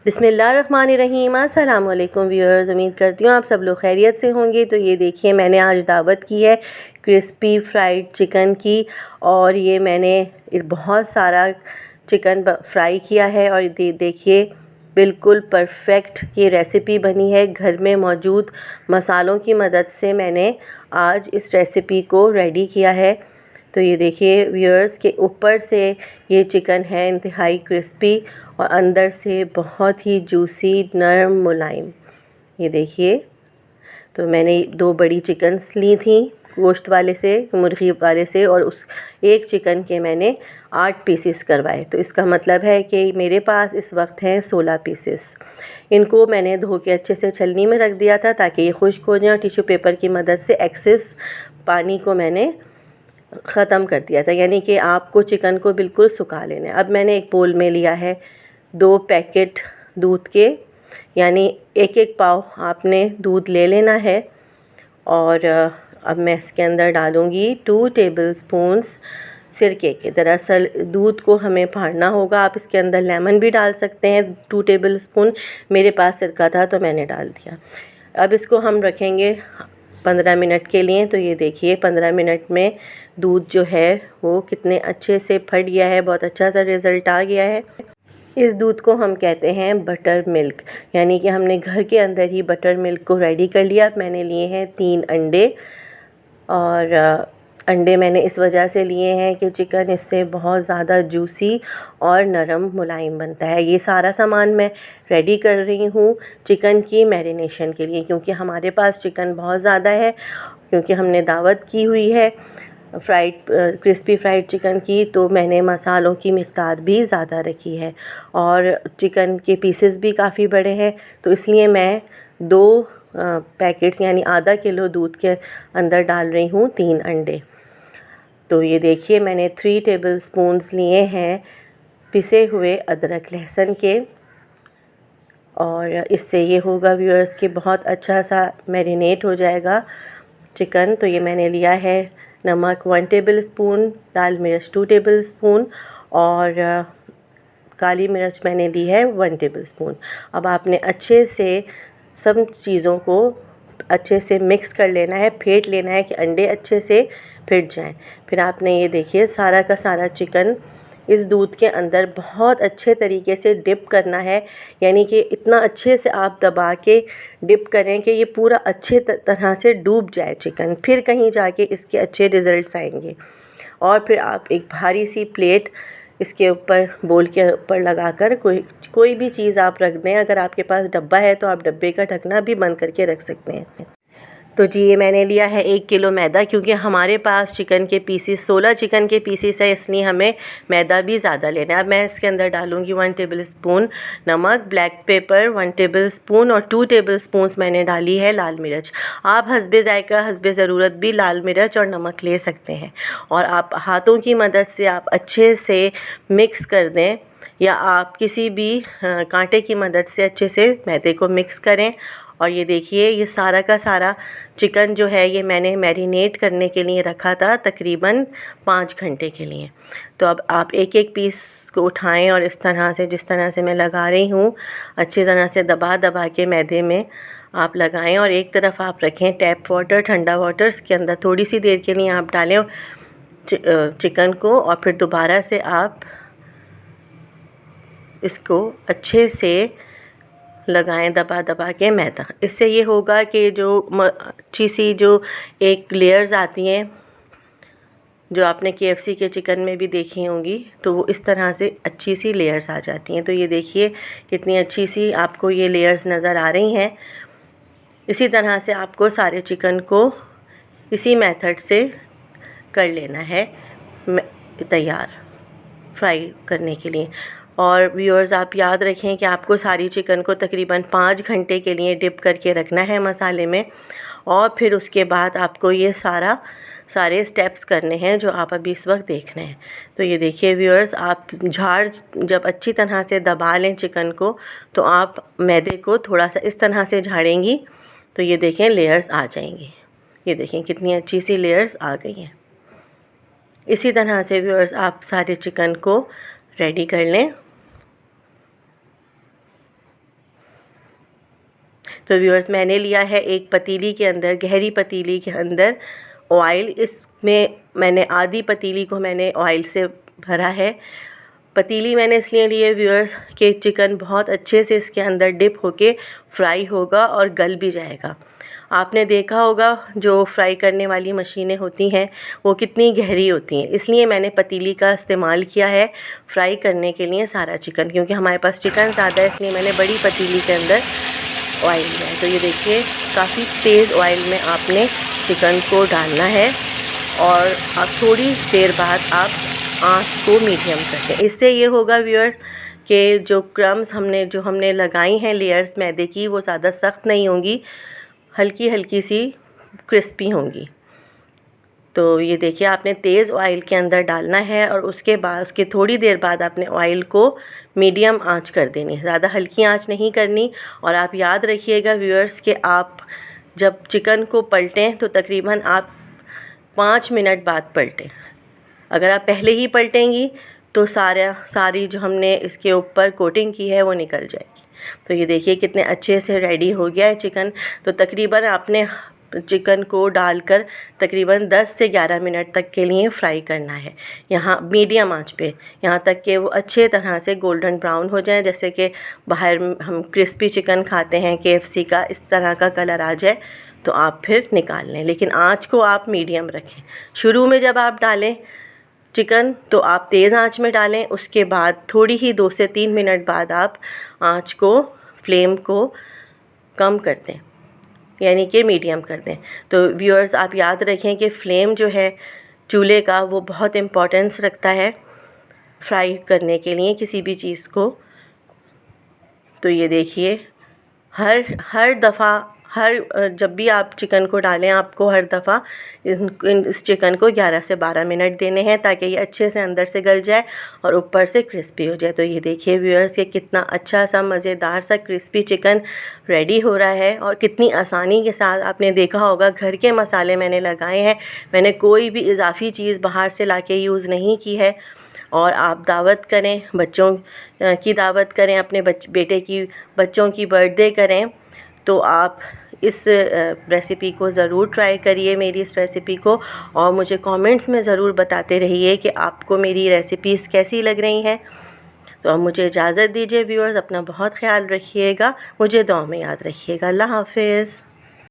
बिस्मिल्लाहिर्रहमानिर्रहीम। अस्सलाम वालेकुम व्यूअर्स, उम्मीद करती हूँ आप सब लोग खैरियत से होंगे। तो ये देखिए, मैंने आज दावत की है क्रिस्पी फ्राइड चिकन की, और ये मैंने बहुत सारा चिकन फ्राई किया है। और देखिए बिल्कुल परफेक्ट ये रेसिपी बनी है। घर में मौजूद मसालों की मदद से मैंने आज इस रेसिपी को रेडी किया है। तो ये देखिए व्यूअर्स के ऊपर से ये चिकन है इंतहाई क्रिस्पी और अंदर से बहुत ही जूसी नरम मुलायम। ये देखिए, तो मैंने 2 बड़ी चिकन्स ली थी गोश्त वाले से, मुर्गी वाले से, और उस एक चिकन के मैंने 8 पीसेस करवाए। तो इसका मतलब है कि मेरे पास इस वक्त हैं 16 पीसेस। इनको मैंने धो के अच्छे से छलनी में रख दिया था ताकि ये खुश्क हो जाए, और टिश्यू पेपर की मदद से एक्सेस पानी को मैंने ख़त्म कर दिया था, यानी कि आपको चिकन को बिल्कुल सुखा लेना है। अब मैंने एक बोल में लिया है 2 पैकेट दूध के, यानी एक पाव आपने दूध ले लेना है। और अब मैं इसके अंदर डालूँगी 2 टेबलस्पून्स सिरके के। दरअसल दूध को हमें फाड़ना होगा, आप इसके अंदर लेमन भी डाल सकते हैं 2 टेबलस्पून। मेरे पास सिरका था तो मैंने डाल दिया। अब इसको हम रखेंगे 15 मिनट के लिए। तो ये देखिए 15 मिनट में दूध जो है वो कितने अच्छे से फट गया है, बहुत अच्छा सा रिज़ल्ट आ गया है। इस दूध को हम कहते हैं बटर मिल्क, यानी कि हमने घर के अंदर ही बटर मिल्क को रेडी कर लिया। अब मैंने लिए हैं 3 अंडे, और अंडे मैंने इस वजह से लिए हैं कि चिकन इससे बहुत ज़्यादा जूसी और नरम मुलायम बनता है। ये सारा सामान मैं रेडी कर रही हूँ चिकन की मैरिनेशन के लिए, क्योंकि हमारे पास चिकन बहुत ज़्यादा है, क्योंकि हमने दावत की हुई है क्रिस्पी फ्राइड चिकन की। तो मैंने मसालों की मिक़दार भी ज़्यादा रखी है, और चिकन के पीसेस भी काफ़ी बड़े हैं। तो इसलिए मैं 2 पैकेट्स यानी आधा किलो दूध के अंदर डाल रही हूँ 3 अंडे। तो ये देखिए मैंने 3 टेबलस्पून्स लिए हैं पिसे हुए अदरक लहसुन के, और इससे ये होगा व्यूअर्स कि बहुत अच्छा सा मैरिनेट हो जाएगा चिकन। तो ये मैंने लिया है नमक 1 टेबलस्पून, लाल मिर्च 2 टेबलस्पून, और काली मिर्च मैंने ली है 1 टेबलस्पून। अब आपने अच्छे से सब चीज़ों को अच्छे से मिक्स कर लेना है, फेंट लेना है कि अंडे अच्छे से फिट जाएं। फिर आपने ये देखिए सारा का सारा चिकन इस दूध के अंदर बहुत अच्छे तरीके से डिप करना है, यानी कि इतना अच्छे से आप दबा के डिप करें कि ये पूरा अच्छे तरह से डूब जाए चिकन, फिर कहीं जाके इसके अच्छे रिज़ल्ट्स आएंगे। और फिर आप एक भारी सी प्लेट इसके ऊपर बोल के ऊपर लगाकर कोई भी चीज़ आप रख दें। अगर आपके पास डब्बा है तो आप डब्बे का ढकना भी बंद करके रख सकते हैं। तो जी ये मैंने लिया है 1 किलो मैदा, क्योंकि हमारे पास चिकन के पीसेस 16 चिकन के पीसेस है, इसलिए हमें मैदा भी ज़्यादा लेना है। अब मैं इसके अंदर डालूँगी 1 टेबलस्पून नमक, ब्लैक पेपर 1 टेबलस्पून, और 2 टेबलस्पून्स मैंने डाली है लाल मिर्च। आप हस्बे जायका हस्बे ज़रूरत भी लाल मिर्च और नमक ले सकते हैं, और आप हाथों की मदद से आप अच्छे से मिक्स कर दें, या आप किसी भी कांटे की मदद से अच्छे से मैदे को मिक्स करें। और ये देखिए ये सारा का सारा चिकन जो है ये मैंने मैरिनेट करने के लिए रखा था तकरीबन 5 घंटे के लिए। तो अब आप एक एक पीस को उठाएं और इस तरह से, जिस तरह से मैं लगा रही हूँ, अच्छी तरह से दबा दबा के मैदे में आप लगाएं, और एक तरफ आप रखें टैप वाटर, ठंडा वाटर, इसके अंदर थोड़ी सी देर के लिए आप डालें चिकन को, और फिर दोबारा से आप इसको अच्छे से लगाएं दबा दबा के मैदा। इससे ये होगा कि जो अच्छी सी जो एक लेयर्स आती हैं जो आपने KFC के चिकन में भी देखी होंगी, तो वो इस तरह से अच्छी सी लेयर्स आ जाती हैं। तो ये देखिए कितनी अच्छी सी आपको ये लेयर्स नज़र आ रही हैं। इसी तरह से आपको सारे चिकन को इसी मेथड से कर लेना है तैयार फ्राई करने के लिए। और व्यूअर्स आप याद रखें कि आपको सारी चिकन को तकरीबन 5 घंटे के लिए डिप करके रखना है मसाले में, और फिर उसके बाद आपको ये सारे स्टेप्स करने हैं जो आप अभी इस वक्त देख रहे हैं। तो ये देखिए व्यूअर्स, आप जब अच्छी तरह से दबा लें चिकन को, तो आप मैदे को थोड़ा सा इस तरह से झाड़ेंगी, तो ये देखें लेयर्स आ जाएंगी। ये देखें कितनी अच्छी सी लेयर्स आ गई हैं। इसी तरह से व्यूअर्स आप सारे चिकन को रेडी कर लें। तो व्यूअर्स मैंने लिया है एक पतीली के अंदर, गहरी पतीली के अंदर ऑयल। इसमें मैंने आधी पतीली को मैंने ऑयल से भरा है। पतीली मैंने इसलिए ली है व्यूअर्स कि चिकन बहुत अच्छे से इसके अंदर डिप होके फ्राई होगा और गल भी जाएगा। आपने देखा होगा जो फ्राई करने वाली मशीनें होती हैं वो कितनी गहरी होती हैं, इसलिए मैंने पतीली का इस्तेमाल किया है फ्राई करने के लिए सारा चिकन, क्योंकि हमारे पास चिकन ज़्यादा है इसलिए मैंने बड़ी पतीली के अंदर ऑयल लिया है। तो ये देखिए काफ़ी तेज़ ऑयल में आपने चिकन को डालना है और आप थोड़ी देर बाद आप आँच को मीडियम कर दें। इससे ये होगा व्यूअर्स कि जो क्रम्स हमने लगाई हैं लेयर्स मैदे की वो ज़्यादा सख्त नहीं होंगी, हल्की हल्की सी क्रिस्पी होंगी। तो ये देखिए आपने तेज़ ऑयल के अंदर डालना है और उसके बाद उसके थोड़ी देर बाद आपने ऑयल को मीडियम आंच कर देनी है, ज़्यादा हल्की आंच नहीं करनी। और आप याद रखिएगा व्यूअर्स कि आप जब चिकन को पलटें तो तकरीबन आप 5 मिनट बाद पलटें। अगर आप पहले ही पलटेंगी तो सारी जो हमने इसके ऊपर कोटिंग की है वो निकल जाएगी। तो ये देखिए कितने अच्छे से रेडी हो गया है चिकन। तो तकरीबन आपने चिकन को डालकर तकरीबन 10 से 11 मिनट तक के लिए फ्राई करना है, यहाँ मीडियम आंच पे, यहाँ तक कि वो अच्छे तरह से गोल्डन ब्राउन हो जाए। जैसे कि बाहर हम क्रिस्पी चिकन खाते हैं KFC का, इस तरह का कलर आ जाए तो आप फिर निकाल लें, लेकिन आंच को आप मीडियम रखें। शुरू में जब आप डालें चिकन तो आप तेज़ आंच में डालें, उसके बाद थोड़ी ही 2 से 3 मिनट बाद आप आंच को फ्लेम को कम कर दें, यानी कि मीडियम कर दें। तो व्यूअर्स आप याद रखें कि फ्लेम जो है चूल्हे का वो बहुत इम्पोर्टेंस रखता है फ्राई करने के लिए किसी भी चीज़ को। तो ये देखिए हर दफ़ा जब भी आप चिकन को डालें आपको हर दफ़ा इस चिकन को 11 से 12 मिनट देने हैं ताकि ये अच्छे से अंदर से गल जाए और ऊपर से क्रिस्पी हो जाए। तो ये देखिए व्यूअर्स ये कितना अच्छा सा मज़ेदार सा क्रिस्पी चिकन रेडी हो रहा है और कितनी आसानी के साथ। आपने देखा होगा घर के मसाले मैंने लगाए हैं, मैंने कोई भी इजाफ़ी चीज़ बाहर से लाके यूज़ नहीं की है। और आप दावत करें, बच्चों की दावत करें, अपने बच्चों की बर्थडे करें तो आप इस रेसिपी को ज़रूर ट्राई करिए, मेरी इस रेसिपी को, और मुझे कमेंट्स में ज़रूर बताते रहिए कि आपको मेरी रेसिपीज़ कैसी लग रही हैं। तो अब मुझे इजाज़त दीजिए व्यूअर्स, अपना बहुत ख्याल रखिएगा, मुझे दुआ में याद रखिएगा। अल्लाह हाफ़िज़।